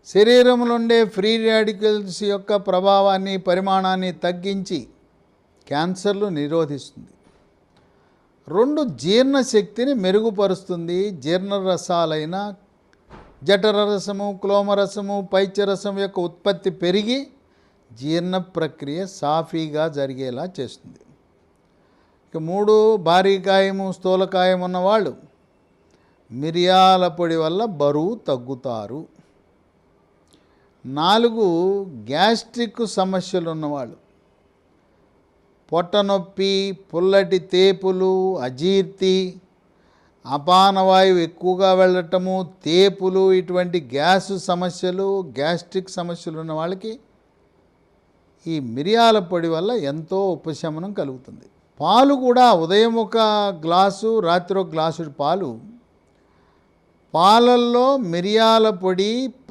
శరీరంలో ఉండే free radicals యొక్క ప్రభావాన్ని పరిమాణాన్ని తగ్గించి క్యాన్సర్లు నిరోధిస్తుంది. 2 జీర్ణశక్తిని మెరుగుపరుస్తుంది. జీర్ణరసాలైన జఠరరసము, క్లోమరసము, పైత్యరసం యొక్క ఉత్పత్తి పెరిగి జీర్ణ ప్రక్రియ సాఫీగా జరిగేలా చేస్తుంది. ఇక 3 భారీ కాయము, స్థూలకాయం ఉన్నవాళ్ళు మిరియాల పొడి వల్ల బరువు తగ్గుతారు. 4 గ్యాస్ట్రిక్ సమస్యలు ఉన్నవాళ్ళు పొట్టనొప్పి, పుల్లటి తేపులు, అజీర్తి, అపానవాయువు ఎక్కువగా వెళ్ళటము, తేపులు, ఇటువంటి గ్యాస్ సమస్యలు, గ్యాస్ట్రిక్ సమస్యలు ఉన్న వాళ్ళకి ఈ మిరియాల పొడి వల్ల ఎంతో ఉపశమనం కలుగుతుంది. పాలు కూడా ఉదయం ఒక గ్లాసు, రాత్రి ఒక గ్లాసు పాలు, పాలల్లో మిరియాల పొడి